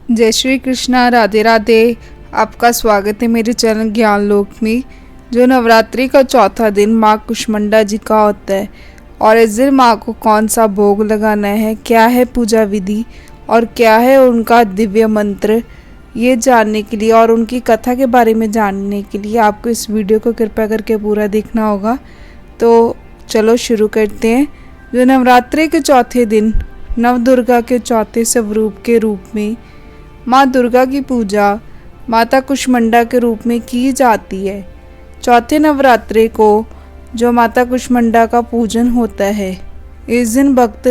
जय श्री कृष्णा, राधे राधे। आपका स्वागत है मेरे चैनल ज्ञान लोक में। जो नवरात्रि का चौथा दिन माँ कुष्मांडा जी का होता है और इस दिन माँ को कौन सा भोग लगाना है, क्या है पूजा विधि और क्या है उनका दिव्य मंत्र, ये जानने के लिए और उनकी कथा के बारे में जानने के लिए आपको इस वीडियो को कृपया करके पूरा देखना होगा। तो चलो शुरू करते हैं। जो नवरात्रि के चौथे दिन नव दुर्गा के चौथे स्वरूप के रूप में माँ दुर्गा की पूजा माता कुष्मांडा के रूप में की जाती है। चौथे नवरात्रि को जो माता कुष्मांडा का पूजन होता है, इस दिन भक्त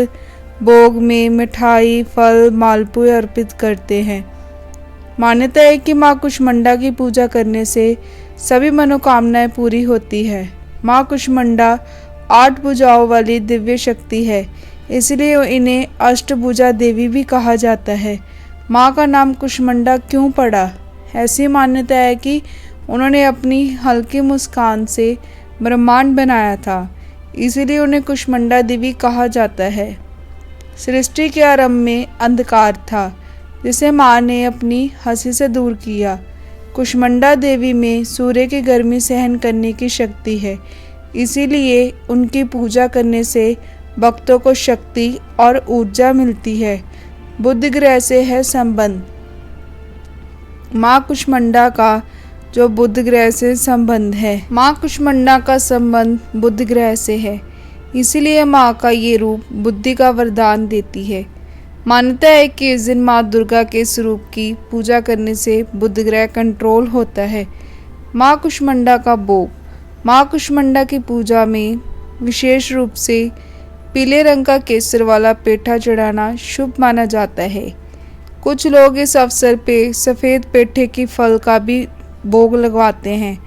भोग में मिठाई, फल, मालपुए अर्पित करते हैं। मान्यता है कि माँ कुष्मांडा की पूजा करने से सभी मनोकामनाएं पूरी होती है। माँ कुष्मांडा 8 भुजाओं वाली दिव्य शक्ति है, इसलिए इन्हें अष्टभुजा देवी भी कहा जाता है। माँ का नाम कुष्मांडा क्यों पड़ा? ऐसी मान्यता है कि उन्होंने अपनी हल्की मुस्कान से ब्रह्मांड बनाया था, इसीलिए उन्हें कुष्मांडा देवी कहा जाता है। सृष्टि के आरंभ में अंधकार था, जिसे माँ ने अपनी हंसी से दूर किया। कुष्मांडा देवी में सूर्य की गर्मी सहन करने की शक्ति है, इसीलिए उनकी पूजा करने से भक्तों को शक्ति और ऊर्जा मिलती है। बुध ग्रह से है संबंध। माँ कुष्मांडा का जो बुध ग्रह से संबंध है, माँ कुष्मांडा का संबंध बुध ग्रह से है, इसीलिए माँ का ये रूप बुद्धि का वरदान देती है। मान्यता है कि इस दिन माँ दुर्गा के स्वरूप की पूजा करने से बुध ग्रह कंट्रोल होता है। माँ कुष्मांडा का भोग। माँ कुष्मांडा की पूजा में विशेष रूप से पीले रंग का केसर वाला पेठा चढ़ाना शुभ माना जाता है। कुछ लोग इस अवसर पे सफ़ेद पेठे की फल का भी भोग लगवाते हैं।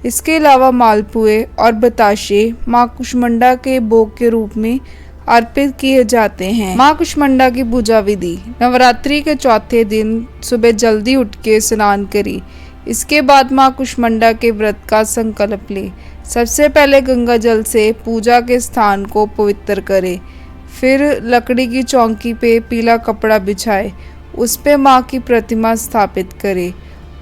इसके अलावा मालपुए और बताशे माँ कुष्मांडा के भोग के रूप में अर्पित किए जाते हैं। माँ कुष्मांडा की पूजा विधि। नवरात्रि के चौथे दिन सुबह जल्दी उठ के स्नान करें। इसके बाद माँ कुष्मांडा के व्रत का संकल्प लें। सबसे पहले गंगा जल से पूजा के स्थान को पवित्र करें। फिर लकड़ी की चौकी पे पीला कपड़ा बिछाए, उस पे माँ की प्रतिमा स्थापित करें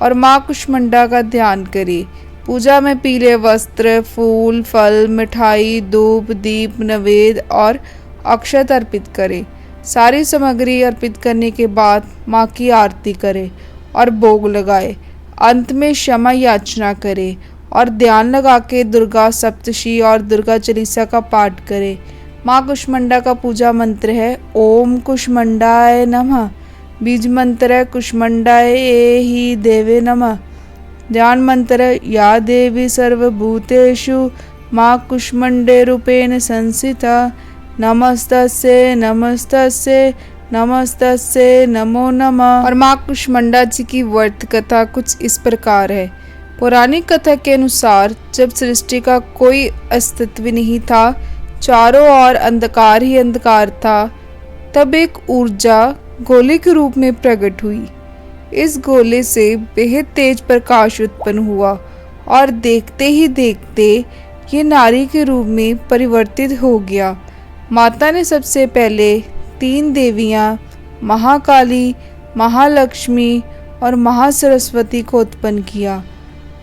और माँ कुष्मांडा का ध्यान करें। पूजा में पीले वस्त्र, फूल, फल, मिठाई, धूप, दीप, नैवेद्य और अक्षत अर्पित करें। सारी सामग्री अर्पित करने के बाद माँ की आरती करें और भोग लगाए। अंत में क्षमा याचना करें और ध्यान लगा के दुर्गा सप्तशी और दुर्गा चालीसा का पाठ करें। माँ कुष्मांडा का पूजा मंत्र है ओम कुष्मांडाय नमः। बीज मंत्र है कुष्मांडाय ही देवे नमः। ध्यान मंत्र है या देवी सर्वभूतेषु माँ कुष्मांडे रूपेण संस्थिता। नमस्तस्यै नमस्तस्यै नमस्तस्यै नमो नमः। और माँ कुष्मांडा जी की व्रत कथा कुछ इस प्रकार है। पौराणिक कथा के अनुसार जब सृष्टि का कोई अस्तित्व नहीं था, चारों ओर अंधकार ही अंधकार था, तब एक ऊर्जा गोले के रूप में प्रकट हुई। इस गोले से बेहद तेज प्रकाश उत्पन्न हुआ और देखते ही देखते ये नारी के रूप में परिवर्तित हो गया। माता ने सबसे पहले 3 देवियाँ महाकाली, महालक्ष्मी और महासरस्वती को उत्पन्न किया।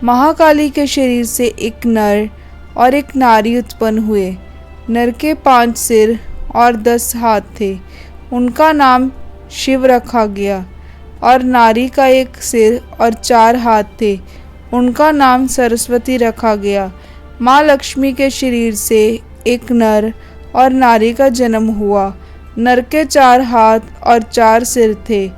महाकाली के शरीर से एक नर और एक नारी उत्पन्न हुए। नर के 5 सिर और 10 हाथ थे, उनका नाम शिव रखा गया। और नारी का 1 सिर और 4 हाथ थे, उनका नाम सरस्वती रखा गया। माँ लक्ष्मी के शरीर से एक नर और नारी का जन्म हुआ। नर के 4 हाथ और 4 सिर थे,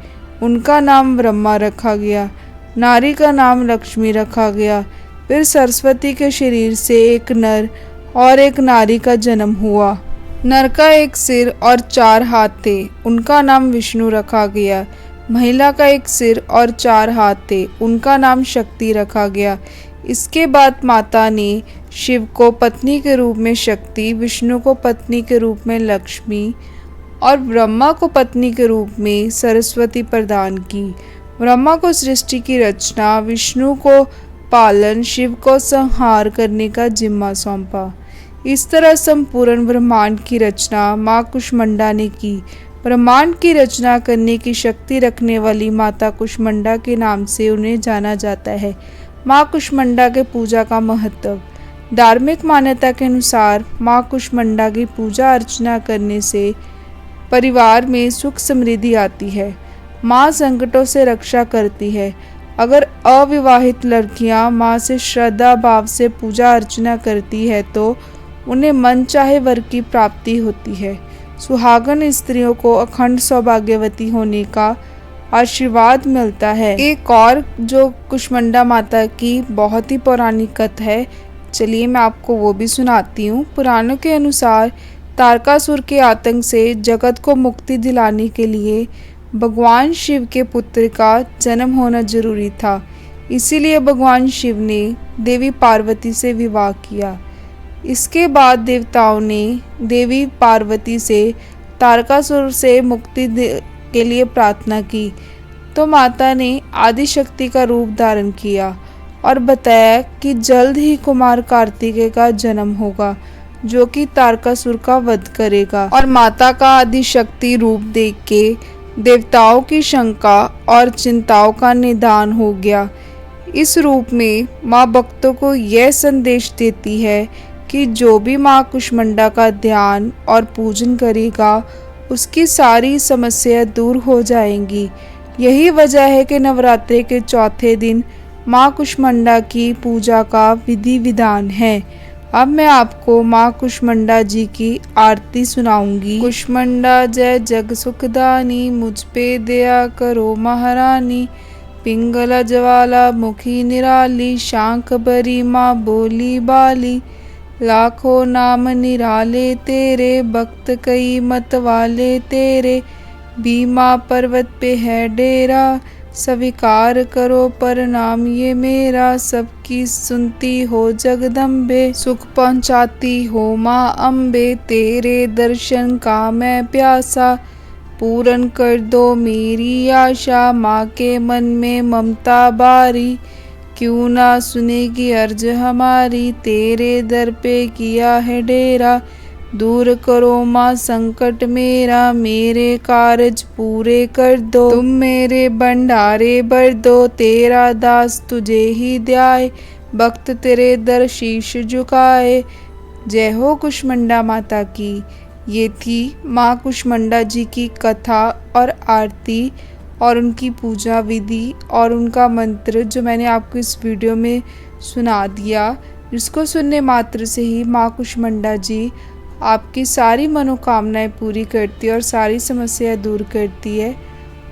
उनका नाम ब्रह्मा रखा गया। नारी का नाम लक्ष्मी रखा गया। फिर सरस्वती के शरीर से एक नर और एक नारी का जन्म हुआ। नर का 1 सिर और 4 हाथ थे, उनका नाम विष्णु रखा गया। महिला का 1 सिर और 4 हाथ थे, उनका नाम शक्ति रखा गया। इसके बाद माता ने शिव को पत्नी के रूप में शक्ति, विष्णु को पत्नी के रूप में लक्ष्मी और ब्रह्मा को पत्नी के रूप में सरस्वती प्रदान की। ब्रह्मा को सृष्टि की रचना, विष्णु को पालन, शिव को संहार करने का जिम्मा सौंपा। इस तरह संपूर्ण ब्रह्मांड की रचना माँ कुष्मांडा ने की। ब्रह्मांड की रचना करने की शक्ति रखने वाली माता कुष्मांडा के नाम से उन्हें जाना जाता है। माँ कुष्मांडा के पूजा का महत्व। धार्मिक मान्यता के अनुसार माँ कुष्मांडा की पूजा अर्चना करने से परिवार में सुख समृद्धि आती है। माँ संकटों से रक्षा करती है। अगर अविवाहित लड़कियां माँ से श्रद्धा भाव से पूजा अर्चना करती है तो उन्हें मनचाहे वर की प्राप्ति होती है। सुहागन स्त्रियों को अखंड सौभाग्यवती होने का आशीर्वाद मिलता है। एक और जो कुष्मांडा माता की बहुत ही पौराणिक कथा है, चलिए मैं आपको वो भी सुनाती हूँ। पुराणों के अनुसार तारकासुर के आतंक से जगत को मुक्ति दिलाने के लिए भगवान शिव के पुत्र का जन्म होना जरूरी था। इसीलिए भगवान शिव ने देवी पार्वती से विवाह किया। इसके बाद देवताओं ने देवी पार्वती से तारकासुर से मुक्ति के लिए प्रार्थना की तो माता ने आदिशक्ति का रूप धारण किया और बताया कि जल्द ही कुमार कार्तिकेय का जन्म होगा जो कि तारकासुर का वध करेगा। और माता का आदिशक्ति रूप देख के देवताओं की शंका और चिंताओं का निदान हो गया। इस रूप में माँ भक्तों को यह संदेश देती है कि जो भी माँ कुष्मांडा का ध्यान और पूजन करेगा उसकी सारी समस्याएं दूर हो जाएंगी। यही वजह है कि नवरात्रि के चौथे दिन माँ कुष्मांडा की पूजा का विधि विधान है। अब मैं आपको माँ कुष्मांडा जी की आरती सुनाऊंगी। कुष्मांडा जय जग सुखदानी, मुझ पे दया करो महारानी। पिंगला ज्वाला मुखी निराली, शांख बरी माँ बोली बाली। लाखों नाम निराले तेरे, भक्त कई मत वाले तेरे। भीमा पर्वत पे है डेरा, स्वीकार करो प्रणाम ये मेरा। सबकी सुनती हो जगदम्बे, सुख पहुँचाती हो माँ अम्बे। तेरे दर्शन का मैं प्यासा, पूर्ण कर दो मेरी आशा। माँ के मन में ममता बारी, क्यों ना सुनेगी अर्ज हमारी। तेरे दर पे किया है डेरा, दूर करो माँ संकट मेरा। मेरे कारज पूरे कर दो, तुम मेरे भंडारे भर दो। तेरा दास तुझे ही ध्याए, भक्त तेरे दर शीश झुकाए। जय हो कुष्मांडा माता की। ये थी माँ कुष्मांडा जी की कथा और आरती और उनकी पूजा विधि और उनका मंत्र जो मैंने आपको इस वीडियो में सुना दिया, जिसको सुनने मात्र से ही माँ कुष्मांडा जी आपकी सारी मनोकामनाएं पूरी करती है और सारी समस्याएं दूर करती है।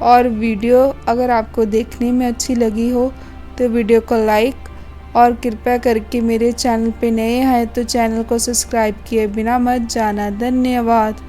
और वीडियो अगर आपको देखने में अच्छी लगी हो तो वीडियो को लाइक और कृपया करके मेरे चैनल पे नए हैं तो चैनल को सब्सक्राइब किए बिना मत जाना। धन्यवाद।